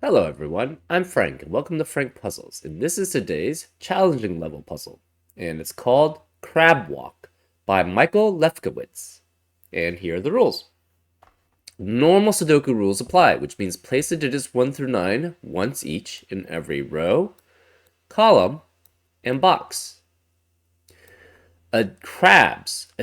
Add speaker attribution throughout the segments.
Speaker 1: Hello everyone, I'm Frank and welcome to Frank Puzzles, and this is today's challenging level puzzle, and it's called Crab Walk by Michael Lefkowitz. And here are the rules. Normal Sudoku rules apply, which means place the digits 1 through 9 once each in every row, column, and box. A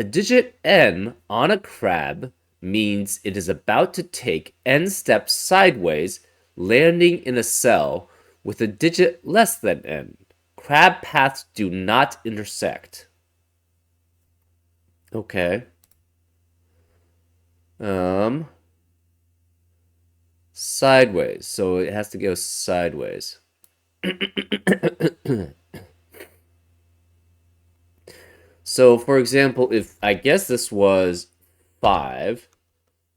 Speaker 1: digit n on a crab means it is about to take n steps sideways, landing in a cell with a digit less than n. Crab paths do not intersect. Okay. Sideways. So it has to go sideways. So, for example, if I guess this was 5,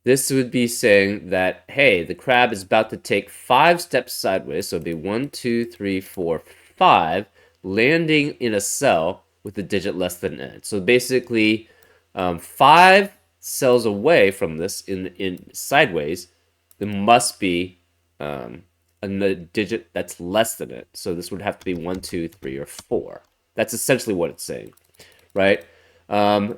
Speaker 1: this would be saying that, hey, the crab is about to take 5 steps sideways. So it'd be 1, 2, 3, 4, 5, landing in a cell with a digit less than n. So basically, 5 cells away from this in sideways, there must be a digit that's less than it. So this would have to be 1, 2, 3, or 4. That's essentially what it's saying, right? A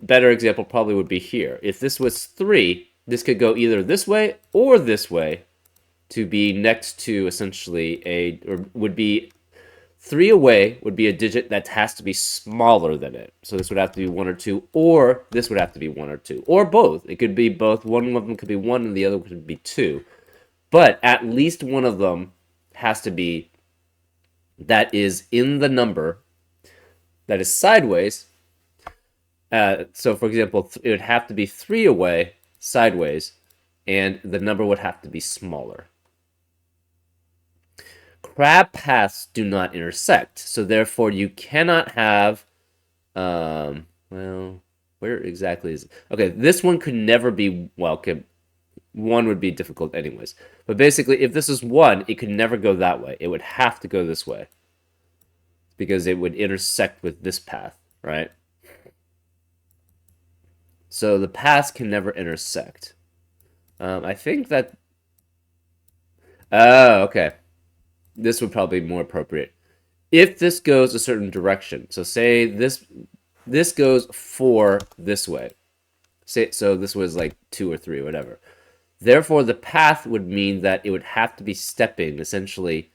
Speaker 1: better example probably would be here. If this was 3, this could go either this way or this way to be next to essentially or would be 3 away would be a digit that has to be smaller than it. So this would have to be 1 or 2, or this would have to be 1 or 2, or both. It could be both. One of them could be 1 and the other could be 2. But at least one of them has to be that is in the number that is sideways. So, for example, it would have to be 3 away sideways, and the number would have to be smaller. Crab paths do not intersect, so therefore you cannot have, well, where exactly is it? Okay, this one could never be, well, one would be difficult anyways. But basically, if this is 1, it could never go that way. It would have to go this way because it would intersect with this path, right? So the paths can never intersect. I think that... Oh, okay. This would probably be more appropriate. If this goes a certain direction, so say this goes 4 this way. Say, so this was like 2 or 3, whatever. Therefore, the path would mean that it would have to be stepping, essentially,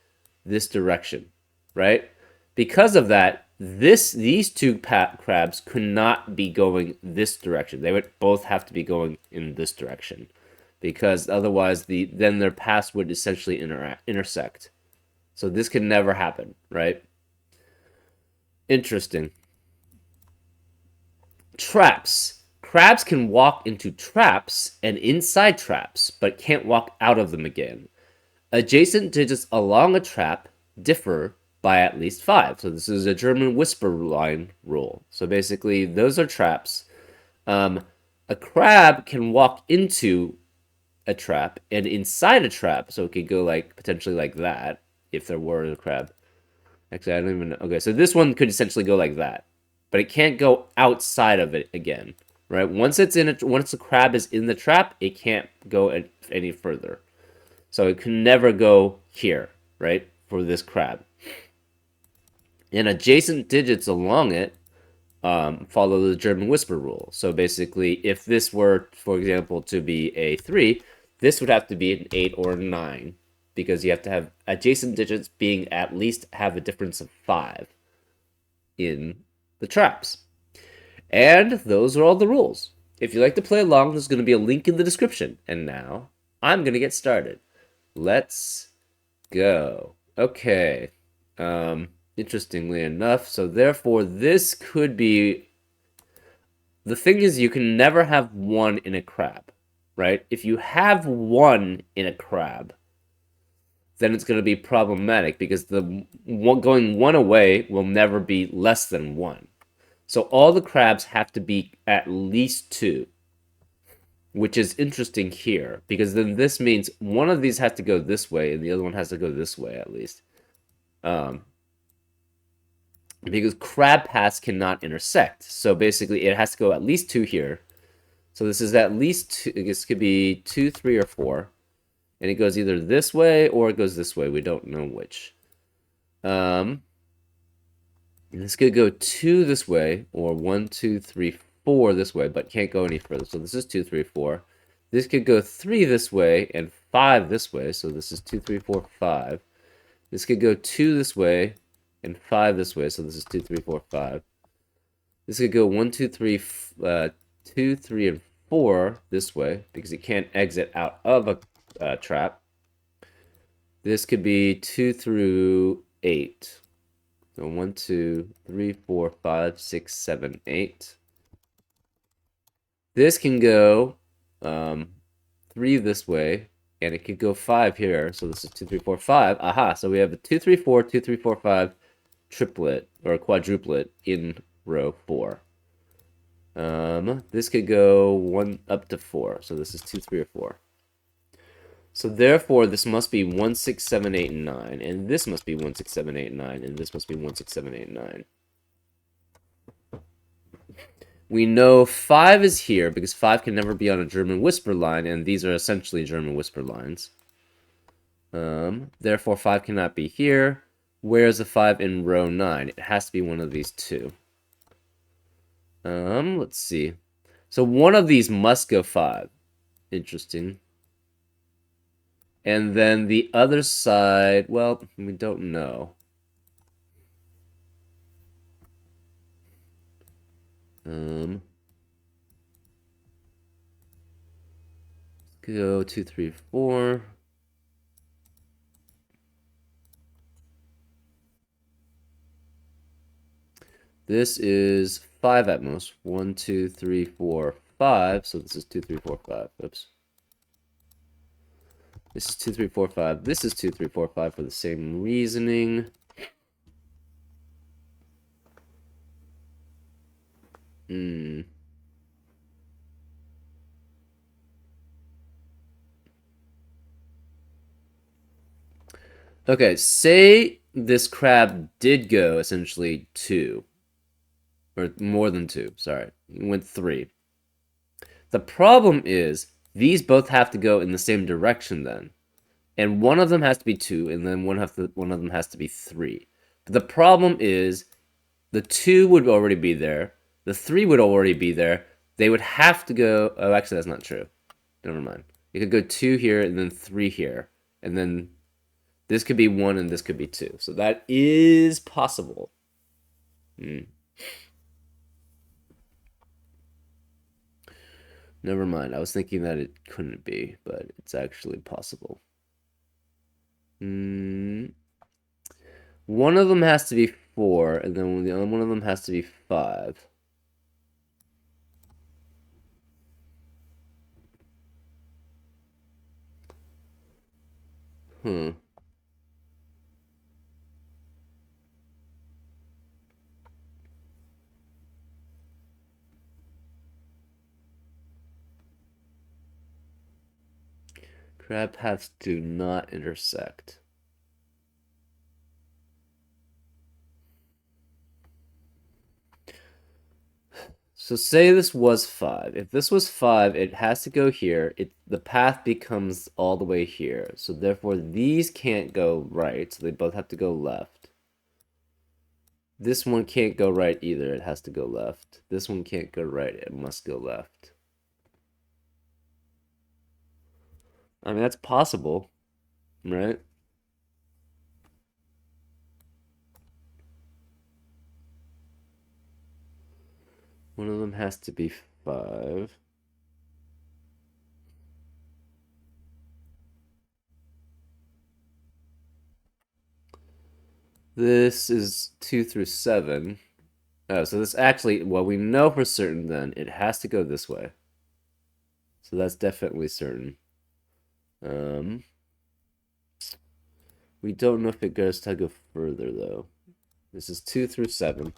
Speaker 1: this direction, right? Because of that, these two crabs could not be going this direction. They would both have to be going in this direction, because otherwise, then their paths would essentially intersect. So this could never happen, right? Interesting. Traps. Crabs can walk into traps and inside traps, but can't walk out of them again. Adjacent digits along a trap differ by at least 5. So this is a German whisper line rule. So basically, those are traps. A crab can walk into a trap and inside a trap, so it could go like potentially like that if there were a crab. Actually, I don't even know. Okay, so this one could essentially go like that, but it can't go outside of it again, right? Once the crab is in the trap, it can't go any further. So it can never go here, right, for this crab. And adjacent digits along it follow the German whisper rule. So basically, if this were, for example, to be a 3, this would have to be an 8 or a 9, because you have to have adjacent digits being at least have a difference of 5 in the traps. And those are all the rules. If you'd like to play along, there's going to be a link in the description. And now, I'm going to get started. Let's go. Okay. Interestingly enough, so therefore this could be... The thing is, you can never have 1 in a crab, right? If you have 1 in a crab, then it's going to be problematic because going 1 away will never be less than 1. So all the crabs have to be at least 2, which is interesting here, because then this means one of these has to go this way and the other one has to go this way at least. Because crab paths cannot intersect. So basically it has to go at least 2 here. So this is at least 2, this could be 2, 3, or 4. And it goes either this way or it goes this way. We don't know which. This could go 2 this way, or 1, 2, 3, 4 this way, but can't go any further. So this is 2, 3, 4. This could go 3 this way and 5 this way. So this is 2, 3, 4, 5. This could go 2 this way and 5 this way. So this is 2, 3, 4, 5. This could go 1, 2, 3, 2, 3, and 4 this way because you can't exit out of a trap. This could be 2 through 8. So 1, 2, 3, 4, 5, 6, 7, 8. This can go 3 this way, and it could go 5 here. So this is 2, 3, 4, 5. Aha! So we have a 2, 3, 4, 2, 3, 4, 5 triplet or quadruplet in row 4. This could go 1 up to 4. So this is 2, 3, or 4. So therefore, this must be 1, 6, 7, 8, and 9, and this must be 1, 6, 7, 8, and 9, and this must be 1, 6, 7, 8, and 9. We know 5 is here because 5 can never be on a German whisper line, and these are essentially German whisper lines. Therefore, 5 cannot be here. Where is the 5 in row 9? It has to be one of these two. Let's see. So one of these must go 5. Interesting. And then the other side, well, we don't know. Go 2, 3, 4. This is 5 at most. 1, 2, 3, 4, 5. So this is 2, 3, 4, 5. Oops. This is 2, 3, 4, 5. This is 2, 3, 4, 5 for the same reasoning. Okay, say this crab did go essentially 2. Or more than 2, sorry. It went 3. The problem is, these both have to go in the same direction then. And one of them has to be 2, and then one of them has to be 3. But the problem is, the 2 would already be there. The 3 would already be there. They would have to go... Oh, actually, that's not true. Never mind. You could go 2 here, and then 3 here. And then this could be 1, and this could be 2. So that is possible. Never mind. I was thinking that it couldn't be, but it's actually possible. One of them has to be 4, and then the other one of them has to be 5. Crab paths do not intersect. So say this was 5. If this was 5, it has to go here. The path becomes all the way here. So therefore, these can't go right. So they both have to go left. This one can't go right either. It has to go left. This one can't go right. It must go left. I mean, that's possible, right? One of them has to be 5. This is 2 through 7. Oh, so this actually, well, we know for certain then, it has to go this way. So that's definitely certain. We don't know if it goes to go further, though. This is 2 through 7.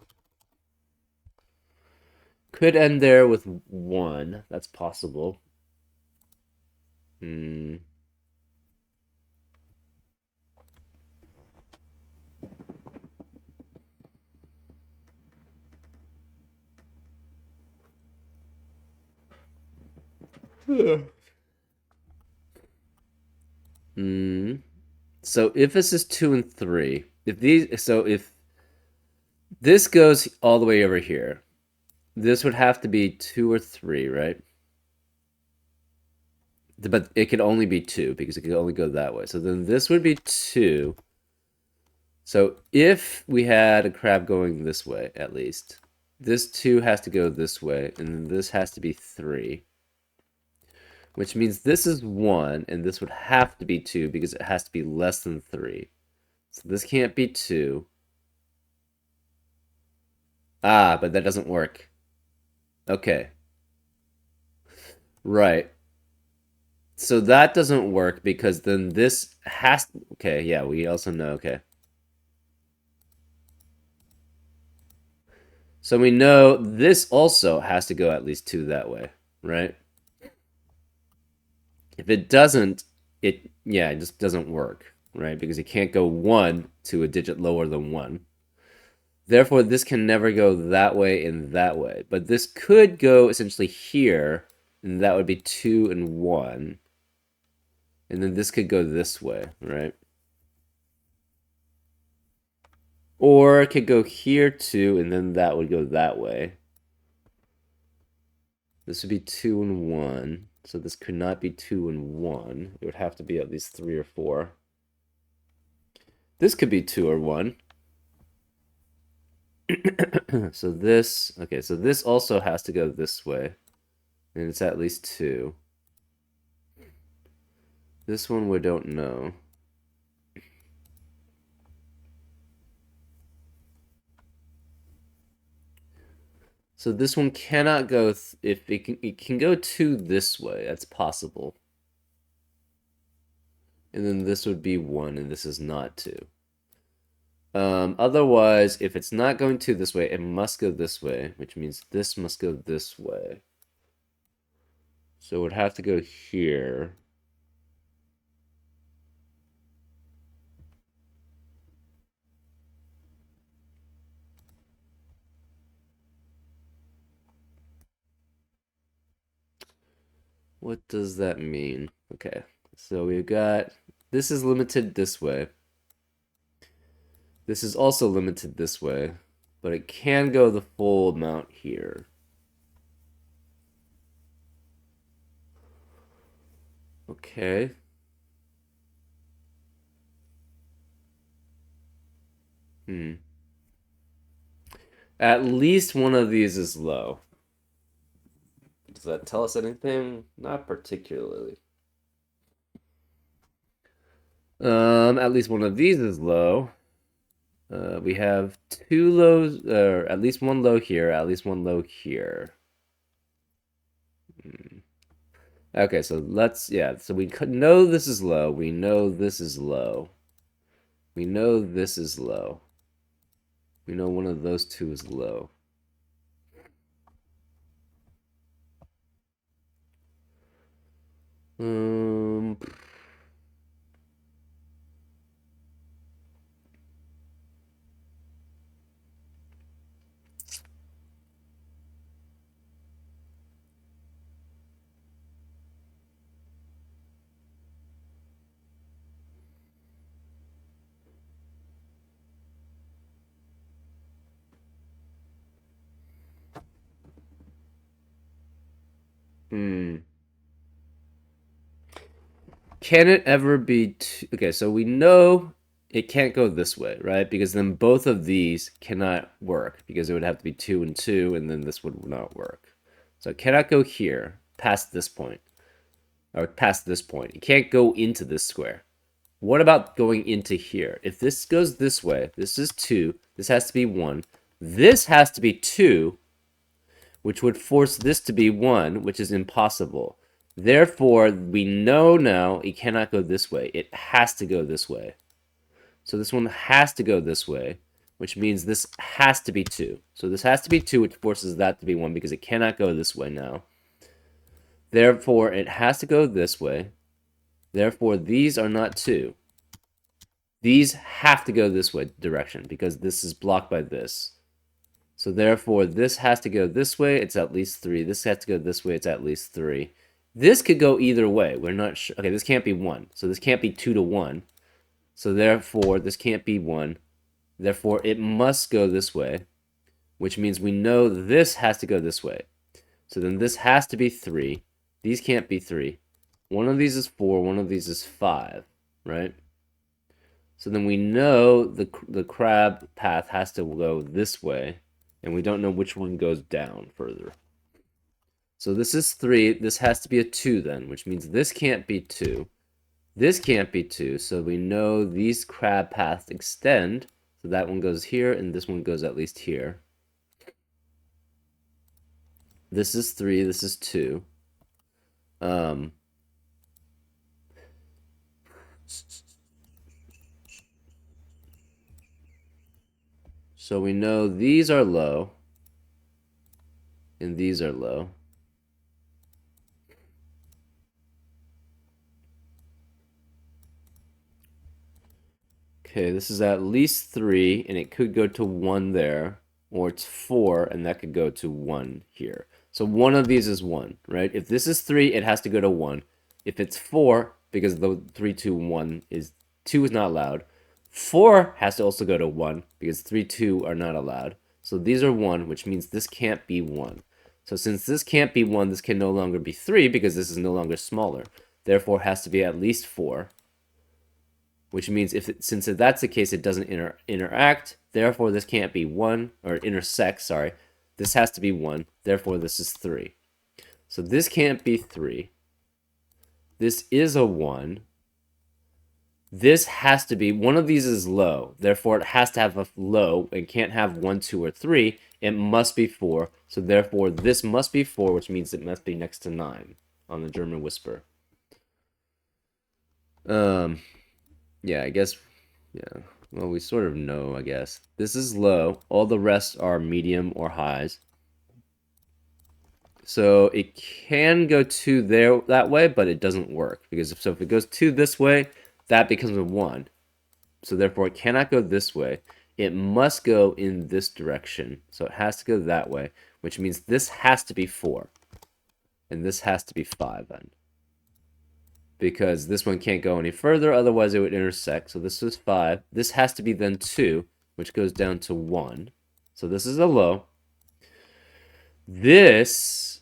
Speaker 1: Could end there with 1. That's possible. Mm. So if this is 2 and 3, if this goes all the way over here, this would have to be 2 or 3, right? But it can only be 2 because it can only go that way. So then this would be 2. So if we had a crab going this way, at least, this 2 has to go this way, and then this has to be 3. Which means this is 1, and this would have to be 2 because it has to be less than 3. So this can't be 2. Ah, but that doesn't work. Okay. Right. So that doesn't work because then this has... Okay, yeah, we also know, okay. So we know this also has to go at least 2 that way, right? If it doesn't, it just doesn't work, right? Because it can't go 1 to a digit lower than 1. Therefore, this can never go that way and that way. But this could go essentially here, and that would be 2 and 1. And then this could go this way, right? Or it could go here too, and then that would go that way. This would be 2 and 1. So this could not be 2 and 1. It would have to be at least 3 or 4. This could be 2 or 1. So this, okay, so this also has to go this way. And it's at least 2. This one we don't know. So this one cannot go, if it can go 2 this way, that's possible. And then this would be 1, and this is not 2. Otherwise, if it's not going 2 this way, it must go this way, which means this must go this way. So it would have to go here. What does that mean? Okay, so we've got, this is limited this way. This is also limited this way, but it can go the full amount here. Okay. At least one of these is low. Does that tell us anything? Not particularly. At least one of these is low. We have 2 lows, or at least 1 low here, at least 1 low here. Okay, so so we know this is low. We know this is low. We know this is low. We know one of those 2 is low. Um, hmm. Can it ever be okay, so we know it can't go this way, right? Because then both of these cannot work because it would have to be 2 and 2, and then this would not work. So it cannot go here past this point, or past this point. It can't go into this square. What about going into here? If this goes this way, this is 2, this has to be 1, this has to be 2, which would force this to be 1, which is impossible. Therefore, we know now it cannot go this way. It has to go this way. So this one has to go this way, which means this has to be 2. So this has to be 2, which forces that to be 1 because it cannot go this way now. Therefore, it has to go this way. Therefore, these are not 2. These have to go this way direction because this is blocked by this. So therefore, this has to go this way, it's at least 3. This has to go this way, it's at least 3. This could go either way. We're not sure. Okay, this can't be 1. So this can't be 2 to 1. So therefore, this can't be 1. Therefore, it must go this way, which means we know this has to go this way. So then this has to be 3. These can't be 3. One of these is 4. One of these is 5, right? So then we know the crab path has to go this way, and we don't know which one goes down further. So this is 3. This has to be a 2 then, which means this can't be 2. This can't be 2, so we know these crab paths extend. So that one goes here, and this one goes at least here. This is 3. This is 2. So we know these are low, and these are low. Okay, this is at least 3, and it could go to 1 there, or it's 4, and that could go to 1 here. So one of these is 1, right? If this is 3, it has to go to 1. If it's 4, because the 3, 2, 1 is 2 is not allowed, 4 has to also go to 1, because 3, 2 are not allowed. So these are 1, which means this can't be 1. So since this can't be 1, this can no longer be 3, because this is no longer smaller. Therefore, it has to be at least 4. Which means since that's the case, it doesn't interact. Therefore, this can't be 1, or intersect, sorry. This has to be 1. Therefore, this is 3. So this can't be 3. This is a 1. This has to be, one of these is low. Therefore, it has to have a low and can't have 1, 2, or 3. It must be 4. So therefore, this must be 4, which means it must be next to 9 on the German Whisper. Yeah, I guess, yeah. Well, we sort of know, I guess. This is low. All the rest are medium or highs. So it can go 2 there that way, but it doesn't work. Because if it goes 2 this way, that becomes a 1. So therefore, it cannot go this way. It must go in this direction. So it has to go that way, which means this has to be 4. And this has to be 5 then. Because this one can't go any further, otherwise it would intersect. So this is 5. This has to be then 2, which goes down to 1. So this is a low. This,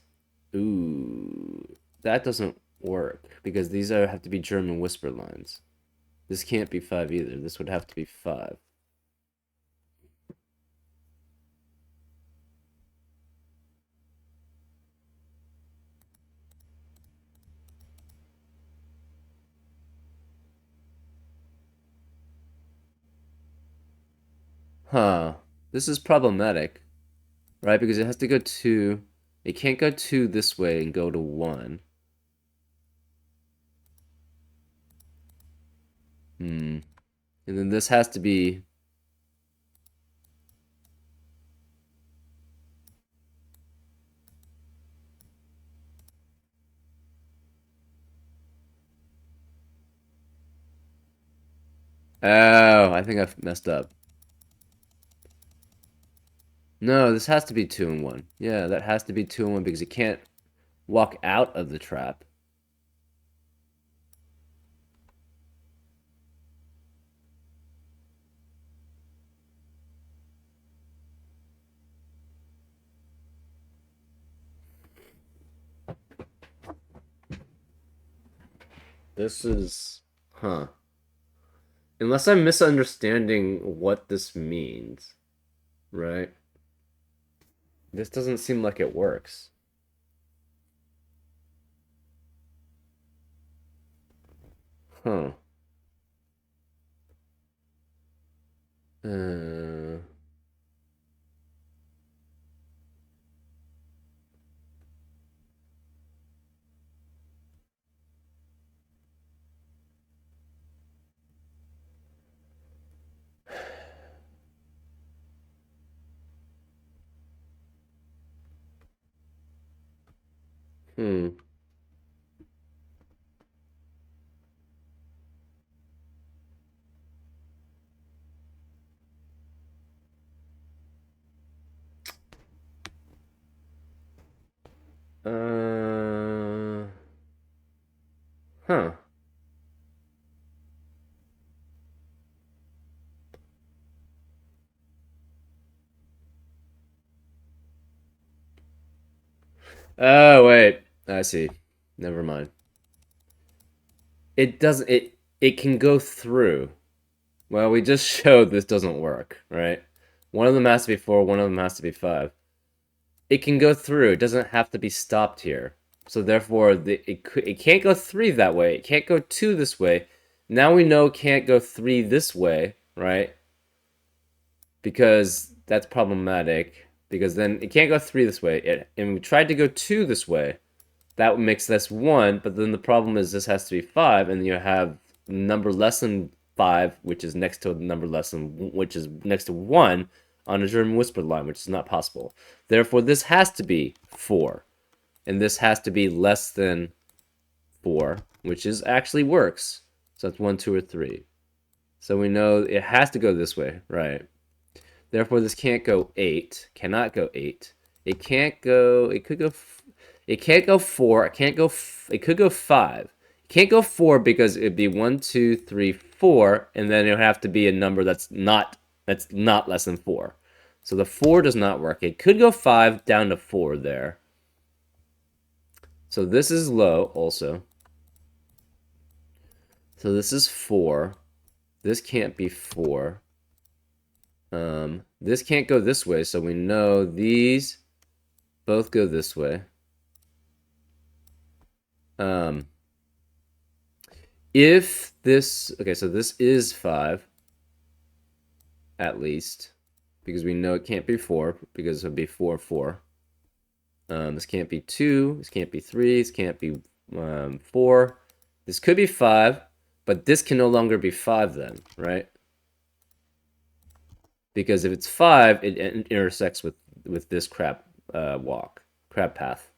Speaker 1: ooh, that doesn't work because these have to be German whisper lines. This can't be 5 either. This would have to be 5. Huh. This is problematic, right? Because it has to go 2. It can't go 2 this way and go to 1. Hmm. And then this has to be... Oh, I think I've messed up. No, this has to be 2 and 1. Yeah, that has to be 2 and 1 because it can't walk out of the trap. This is... Huh. Unless I'm misunderstanding what this means, right? This doesn't seem like it works. Huh. Uh... Hmm. Uh... Huh. Oh, wait. I see. Never mind. It doesn't. It can go through. Well, we just showed this doesn't work, right? One of them has to be 4, one of them has to be 5. It can go through. It doesn't have to be stopped here. So therefore, it can't go 3 that way. It can't go 2 this way. Now we know it can't go 3 this way, right? Because that's problematic. Because then it can't go 3 this way. And we tried to go 2 this way. That makes this 1, but then the problem is this has to be 5, and you have number less than 5, which is next to a number less than, which is next to 1 on a German whispered line, which is not possible. Therefore, this has to be 4, and this has to be less than 4, which is actually works. So that's 1, 2, or 3. So we know it has to go this way, right? Therefore, this can't go 8, cannot go 8. It can't go, it could go, it can't go 4, it can't go, it could go 5. It can't go 4 because it'd be 1, 2, 3, 4, and then it would have to be a number that's not less than 4. So the 4 does not work. It could go 5 down to 4 there. So this is low also. So this is 4. This can't be 4. This can't go this way, so we know these both go this way. If this, okay, so this is 5, at least, because we know it can't be 4, because it would be 4, 4. This can't be 2, this can't be 3, this can't be 4. This could be 5, but this can no longer be 5 then, right? Because if it's 5, it intersects with this crab path.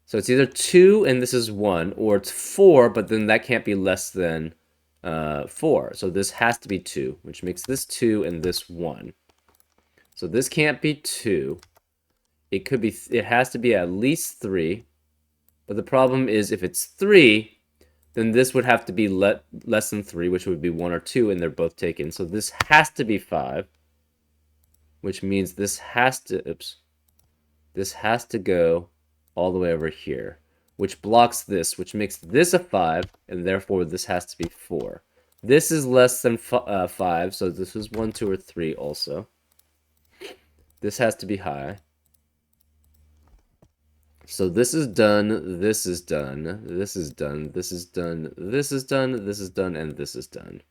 Speaker 1: So it's either 2 and this is 1, or it's 4, but then that can't be less than 4. So this has to be 2, which makes this 2 and this 1. So this can't be 2. It could be, it has to be at least 3. But the problem is if it's 3, then this would have to be less than 3, which would be 1 or 2, and they're both taken. So this has to be 5, which means this has to, this has to go all the way over here, which blocks this, which makes this a 5, and therefore this has to be 4. This is less than 5, so this is 1, 2, or 3 also. This has to be high. So this is done, this is done, this is done, this is done, this is done, this is done, and this is done.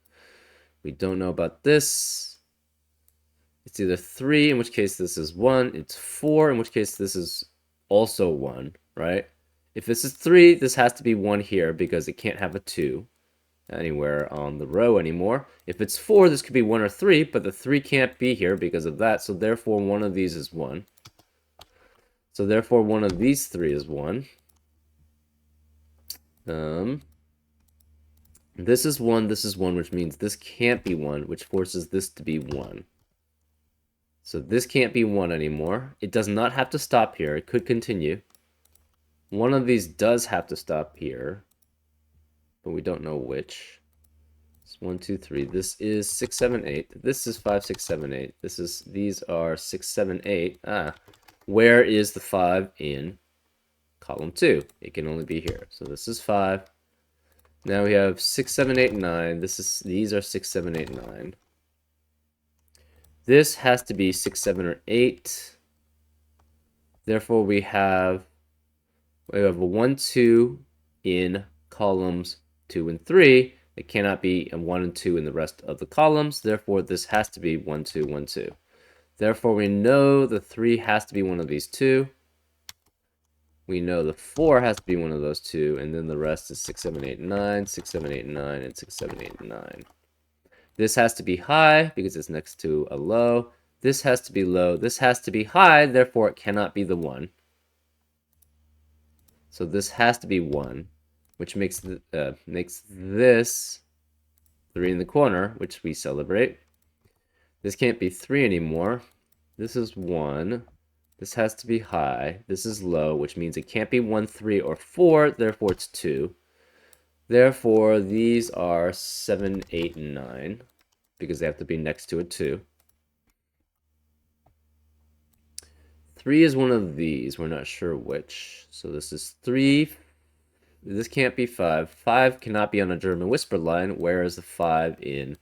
Speaker 1: We don't know about this. It's either 3, in which case this is 1, it's 4, in which case this is also 1, right? If this is 3, this has to be 1 here because it can't have a 2 anywhere on the row anymore. If it's 4, this could be 1 or 3, but the 3 can't be here because of that, so therefore one of these is 1. So therefore one of these 3 is 1. This is 1, which means this can't be 1, which forces this to be 1. So this can't be 1 anymore. It does not have to stop here. It could continue. One of these does have to stop here, but we don't know which. It's 1, 2, 3. This is 6, 7, 8. This is 5, 6, 7, 8. These are 6, 7, 8. Where is the 5 in column 2? It can only be here. So this is 5. Now we have 6, 7, 8, 9. These are 6, 7, 8, 9. This has to be 6, 7, or 8. Therefore, we have a 1, 2 in columns 2 and 3. It cannot be a 1 and 2 in the rest of the columns. Therefore, this has to be 1, 2, 1, 2. Therefore, we know the 3 has to be one of these 2. We know the 4 has to be one of those 2. And then the rest is 6, 7, 8, 9, 6, 7, 8, 9, and 6, 7, 8, 9. This has to be high because it's next to a low. This has to be low. This has to be high. Therefore, it cannot be the 1. So this has to be 1, which makes this 3 in the corner, which we celebrate. This can't be 3 anymore. This is 1. This has to be high. This is low, which means it can't be 1, 3, or 4. Therefore, it's 2. Therefore, these are 7, 8, and 9, because they have to be next to a 2. 3 is one of these. We're not sure which. So this is 3. This can't be 5. 5 cannot be on a German whisper line. Where is the 5 in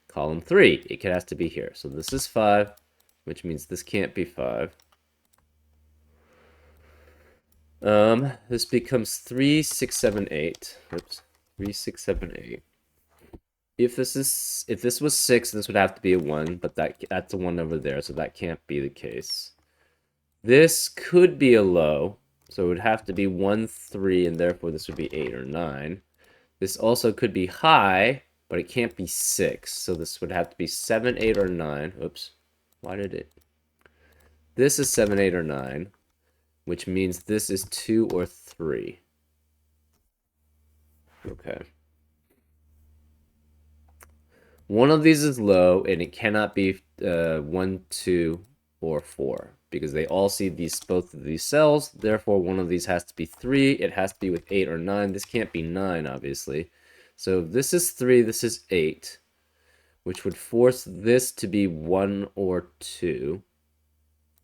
Speaker 1: column 3? It has to be here. So this is 5, which means this can't be 5. This becomes 3, 6, 7, 8. Oops. 3, 6, 7, 8. If this was 6, this would have to be a 1, but that's a 1 over there, so that can't be the case. This could be a low, so it would have to be 1, 3, and therefore this would be 8 or 9. This also could be high, but it can't be 6, so this would have to be 7, 8, or 9. Oops. Why did it? This is 7, 8, or 9, which means this is 2 or 3. Okay. One of these is low, and it cannot be 1, 2, or 4, because they all see both of these cells. Therefore, one of these has to be 3. It has to be with 8 or 9. This can't be 9, obviously. So if this is 3, this is 8, which would force this to be 1 or 2.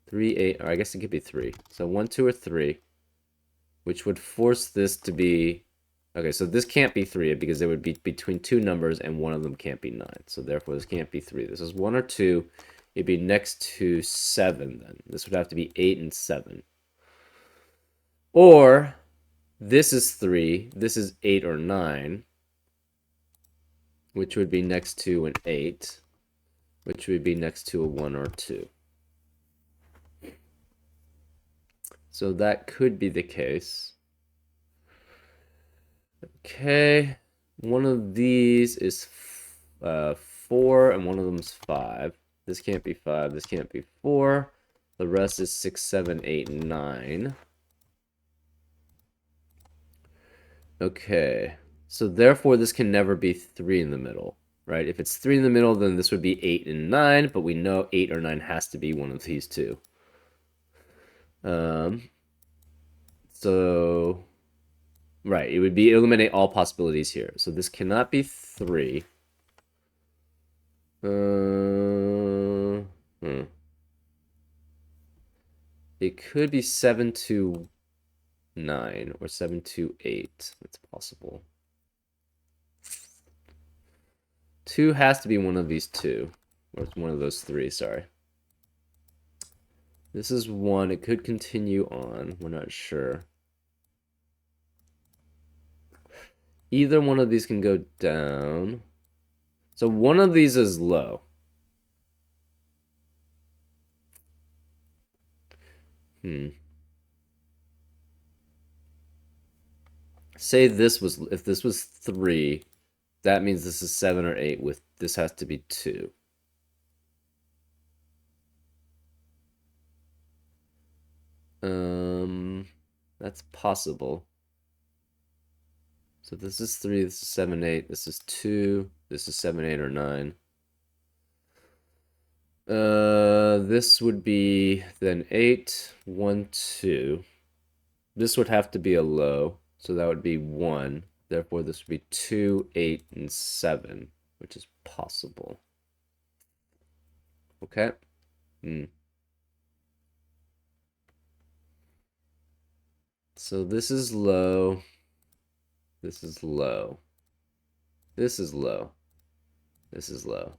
Speaker 1: 3, 8, or I guess it could be 3. So 1, 2, or 3, which would force this to be... Okay, so this can't be 3 because it would be between two numbers and one of them can't be 9. So therefore this can't be 3. This is 1 or 2. It'd be next to 7 then. This would have to be 8 and 7. Or this is 3. This is 8 or 9, which would be next to an 8, which would be next to a 1 or 2. So that could be the case. Okay, one of these is 4, and one of them is 5. This can't be 5, this can't be 4. The rest is 6, 7, 8, 9. Okay, so therefore this can never be 3 in the middle, right? If it's 3 in the middle, then this would be 8 and 9, but we know 8 or 9 has to be one of these two. So... Right, it would be eliminate all possibilities here. So this cannot be 3. It could be 7 to 9 or 7 to 8. That's possible. 2 has to be one of these two. Or it's one of those 3, sorry. This is 1. It could continue on. We're not sure. Either one of these can go down. So one of these is low. Say this was, if this was 3, that means this is 7 or 8 with, this has to be 2. That's possible. So this is 3, this is 7, 8, this is 2, this is 7, 8, or 9. This would be then 8, 1, 2. This would have to be a low, so that would be 1. Therefore, this would be 2, 8, and 7, which is possible. Okay? So this is low. This is low. This is low. This is low.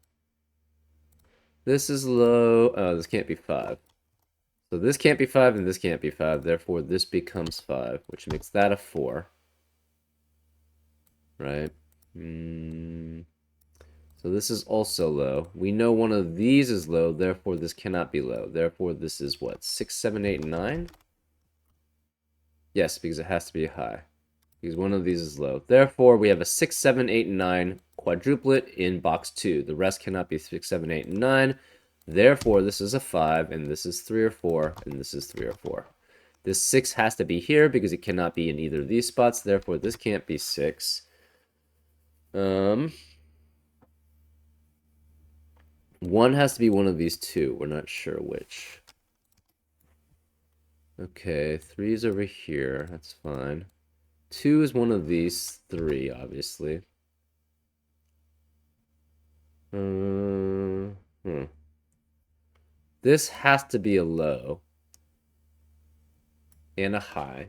Speaker 1: This is low. Oh, this can't be 5. So this can't be 5 and this can't be 5. Therefore, this becomes 5, which makes that a 4. Right? So this is also low. We know one of these is low, therefore this cannot be low. Therefore, this is what? 6, 7, 8, 9? Yes, because it has to be high. Because one of these is low. Therefore, we have a 6, 7, 8, and 9 quadruplet in box 2. The rest cannot be 6, 7, 8, and 9. Therefore, this is a 5, and this is 3 or 4, and this is 3 or 4. This 6 has to be here because it cannot be in either of these spots. Therefore, this can't be 6. 1 has to be one of these two. We're not sure which. Okay, 3's over here. That's fine. 2 is one of these 3, obviously. Hmm. This has to be a low and a high.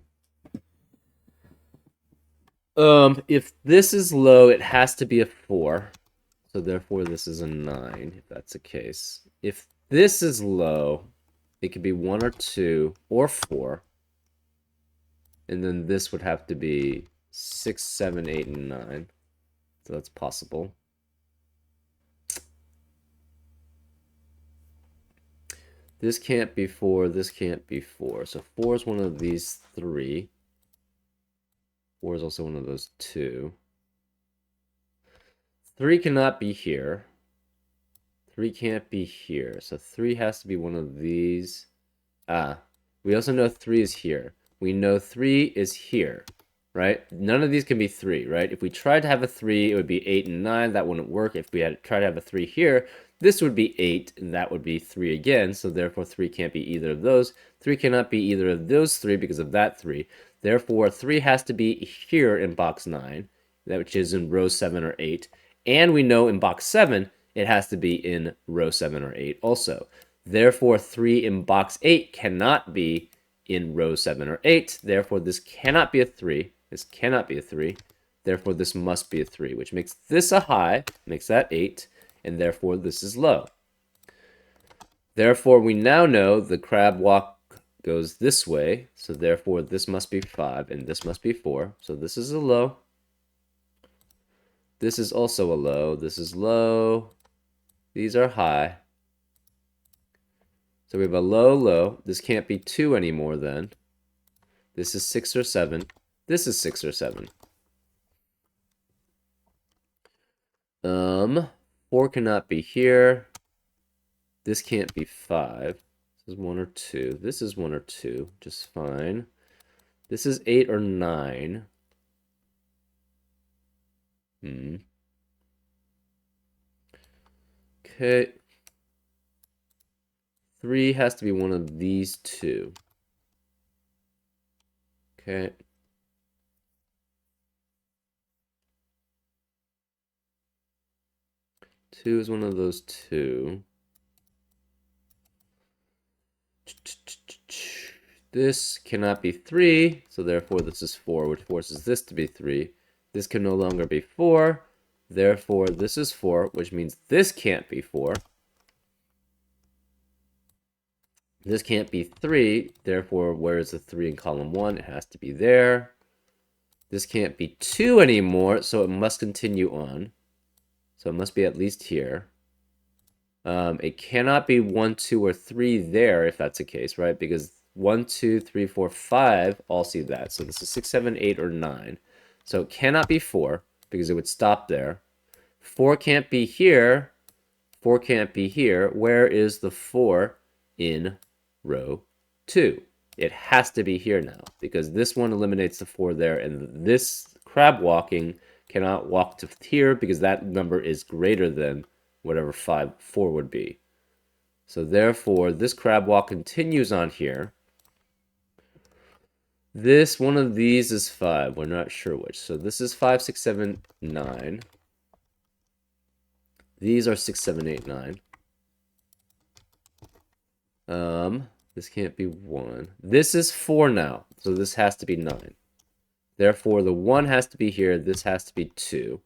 Speaker 1: If this is low, it has to be a 4. So therefore, this is a 9, if that's the case. If this is low, it could be 1 or 2 or 4. And then this would have to be 6, 7, 8, and 9. So that's possible. This can't be 4. This can't be 4. So 4 is one of these 3. 4 is also one of those 2. 3 cannot be here. 3 can't be here. So 3 has to be one of these. We also know 3 is here. We know 3 is here, right? None of these can be 3, right? If we tried to have a 3, it would be 8 and 9. That wouldn't work. If we had tried to have a 3 here, this would be 8, and that would be 3 again. So therefore, 3 can't be either of those. 3 cannot be either of those 3 because of that 3. Therefore, 3 has to be here in box 9, which is in row 7 or 8. And we know in box 7, it has to be in row 7 or 8 also. Therefore, 3 in box 8 cannot be in row 7 or 8. Therefore, this cannot be a 3. This cannot be a 3. Therefore, this must be a 3, which makes this a high, makes that 8, and therefore this is low. Therefore, we now know the crab walk goes this way, so therefore this must be 5, and this must be 4. So this is a low. This is also a low. This is low. These are high. So we have a low, low. This can't be 2 anymore then. This is 6 or 7. This is 6 or 7. 4 cannot be here. This can't be 5. This is 1 or 2. This is 1 or 2, just fine. This is 8 or 9. Okay. 3 has to be one of these 2. Okay. Two is one of those 2. This cannot be 3, so therefore this is 4, which forces this to be 3. This can no longer be 4, therefore this is 4, which means this can't be 4. This can't be 3, therefore where is the 3 in column 1? It has to be there. This can't be 2 anymore, so it must continue on. So it must be at least here. It cannot be 1, 2, or 3 there if that's the case, right? Because 1, 2, 3, 4, 5 all see that. So this is 6, 7, 8, or 9. So it cannot be 4 because it would stop there. 4 can't be here. 4 can't be here. Where is the 4 in row 2? It has to be here now because this one eliminates the 4 there, and this crab walking cannot walk to here because that number is greater than whatever 4 would be. So therefore, this crab walk continues on here. This one of these is 5. We're not sure which. So this is 5, 6, 7, 9. These are 6, 7, 8, 9. This can't be 1. This is 4 now. So this has to be 9. Therefore, the 1 has to be here. This has to be 2.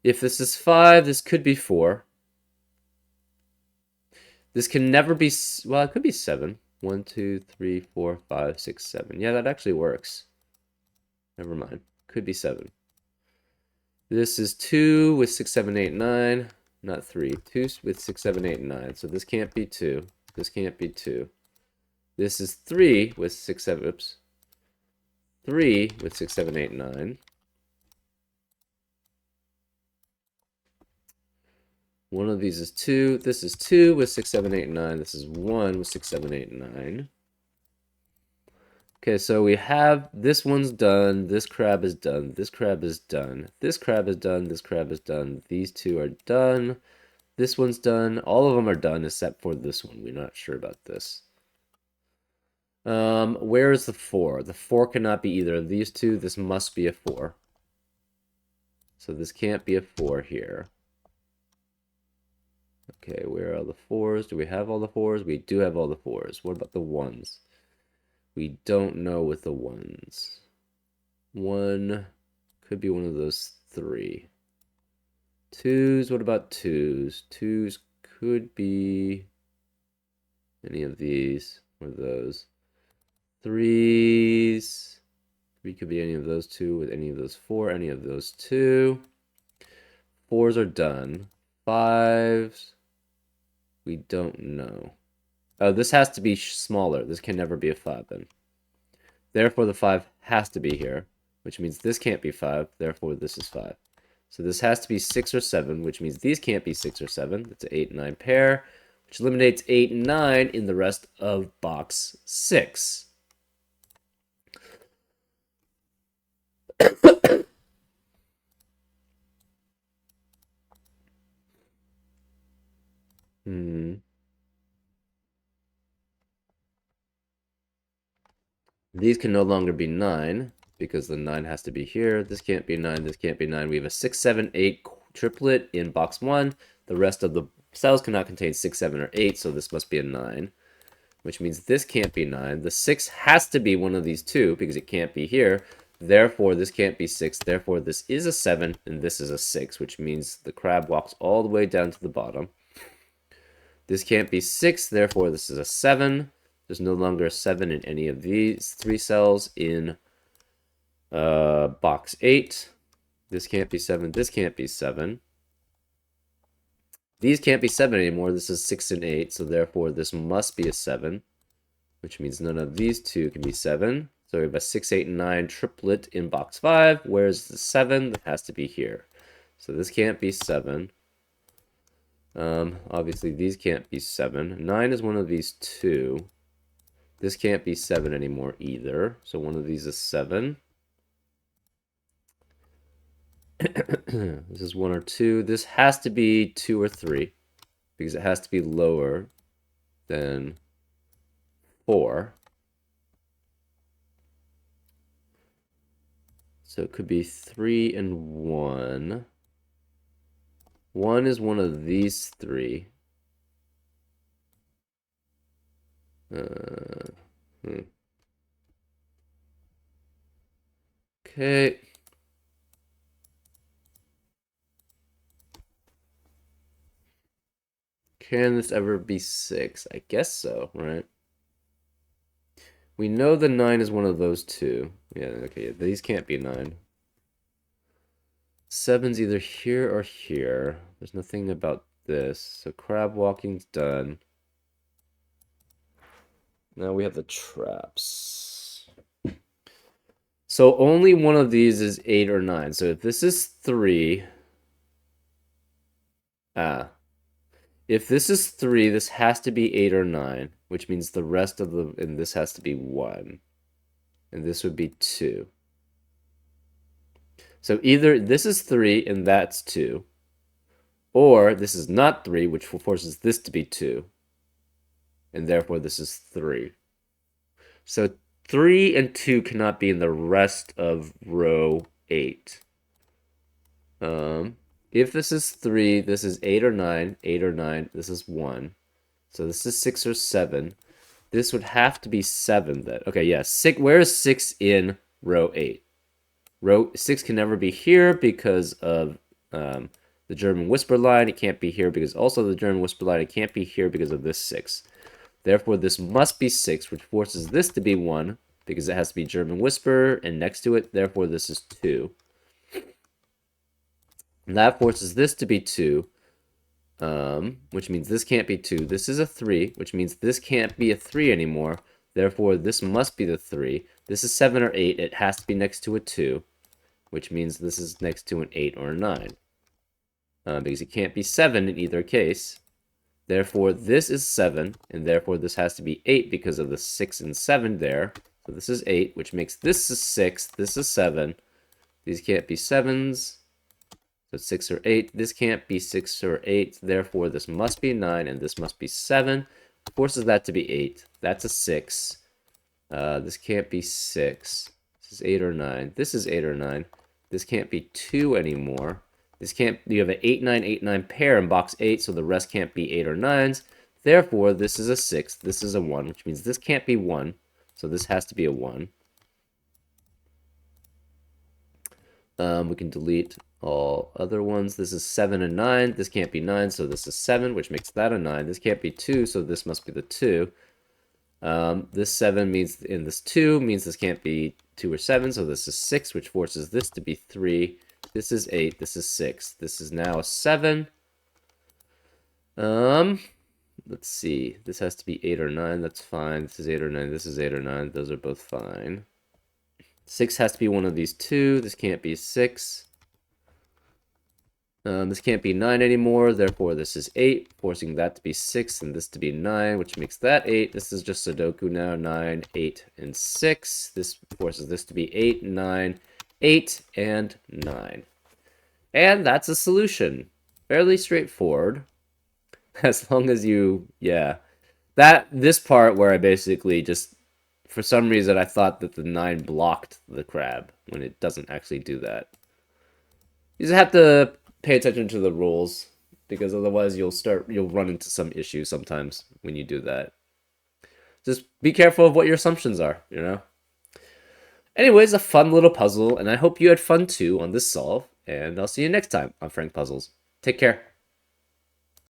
Speaker 1: If this is 5, this could be 4. This can never be, well, it could be 7. 1, 2, 3, 4, 5, 6, 7. Yeah, that actually works. Never mind. Could be 7. This is 2 with 6, 7, 8, 9. Not 3. 2 with 6, 7, 8, 9. So this can't be 2. This can't be 2. This is 3 with 6, 7, oops. 3 with 6, 7, 8, 9. One of these is 2. This is 2 with 6, 7, 8, 9. This is 1 with 6, 7, 8, 9. Okay, so we have this one's done. This crab is done. This crab is done. This crab is done. This crab is done. These 2 are done. This one's done. All of them are done except for this one. We're not sure about this. Where is the 4? The 4 cannot be either of these two. This must be a 4. So this can't be a 4 here. Okay, where are the 4s? Do we have all the 4s? We do have all the 4s. What about the 1s? We don't know with the 1s. 1 could be one of those 3. 2s, what about 2s? 2s could be any of these or those. 3s. 3 could be any of those two with any of those 4, any of those 2. 4s are done. 5s, we don't know. Oh, this has to be smaller. This can never be a 5 then. Therefore, the 5 has to be here, which means this can't be 5. Therefore, this is 5. So this has to be 6 or 7, which means these can't be 6 or 7. That's an 8 and 9 pair, which eliminates 8 and 9 in the rest of box 6. These can no longer be 9 because the 9 has to be here. This can't be 9. This can't be 9. We have a 6, 7, 8 triplet in box 1. The rest of the cells cannot contain 6, 7, or 8, so this must be a 9, which means this can't be 9. The 6 has to be one of these two because it can't be here. Therefore, this can't be 6. Therefore, this is a 7, and this is a 6, which means the crab walks all the way down to the bottom. This can't be 6. Therefore, this is a 7. There's no longer a 7 in any of these 3 cells in box 8. This can't be 7. This can't be 7. These can't be 7 anymore. This is 6 and 8, so therefore this must be a 7, which means none of these two can be 7. So we have a 6, 8, and 9 triplet in box 5. Where's the 7? That has to be here. So this can't be 7. Obviously, these can't be 7. 9 is one of these two. This can't be 7 anymore either. So one of these is 7. This is 1 or 2. This has to be 2 or 3 because it has to be lower than 4. So it could be 3 and 1. 1 is one of these 3. Okay. Can this ever be 6? I guess so, right? We know the 9 is one of those two. Yeah, okay, these can't be 9. 7's either here or here. There's nothing about this. So crab walking's done. Now we have the traps. So only one of these is 8 or 9. So if this is 3... If this is 3, this has to be 8 or 9, which means the rest of the... And this has to be 1. And this would be 2. So either this is 3 and that's 2. Or this is not 3, which forces this to be 2. And therefore this is 3. So 3 and 2 cannot be in the rest of row 8. If this is 3, this is 8 or 9. 8 or 9, this is 1. So this is 6 or 7. This would have to be 7 then. Okay, yeah, 6. Where is 6 in row 8? Row 6 can never be here because of the German whisper line. It can't be here because also the German whisper line. It can't be here because of this 6. Therefore, this must be 6, which forces this to be 1 because it has to be German whisper and next to it. Therefore, this is 2. And that forces this to be 2, which means this can't be 2. This is a 3, which means this can't be a 3 anymore. Therefore, this must be the 3. This is 7 or 8. It has to be next to a 2, which means this is next to an 8 or a 9. Because it can't be 7 in either case. Therefore, this is 7, and therefore this has to be 8 because of the 6 and 7 there. So this is 8, which makes this is 6, this is 7. These can't be 7s. So 6 or 8. This can't be 6 or 8. Therefore, this must be 9, and this must be 7. Forces that to be 8. That's a 6. This can't be 6. This is 8 or 9. This is 8 or 9. This can't be 2 anymore. This can't, you have an 8, 9, 8, 9 pair in box 8, so the rest can't be 8 or 9s. Therefore, this is a 6. This is a 1, which means this can't be 1. So this has to be a 1. We can delete all other ones. This is 7 and 9. This can't be 9, so this is 7, which makes that a 9. This can't be 2, so this must be the 2. This 7 means, and this 2 means this can't be 2 or 7, so this is 6, which forces this to be 3. This is 8, this is 6. This is now a 7. Let's see. This has to be 8 or 9, that's fine. This is 8 or 9, this is 8 or 9. Those are both fine. 6 has to be one of these two. This can't be 6. This can't be 9 anymore, therefore this is 8, forcing that to be 6 and this to be 9, which makes that 8. This is just Sudoku now, 9, 8, and 6. This forces this to be 8, 9, 8, and 9. And that's a solution. Fairly straightforward. As long as you, yeah. This part where I basically just, for some reason, I thought that the 9 blocked the crab, when it doesn't actually do that. You just have to pay attention to the rules, because otherwise you'll run into some issues sometimes when you do that. Just be careful of what your assumptions are, you know? Anyways, a fun little puzzle, and I hope you had fun too on this solve, and I'll see you next time on Frank Puzzles. Take care.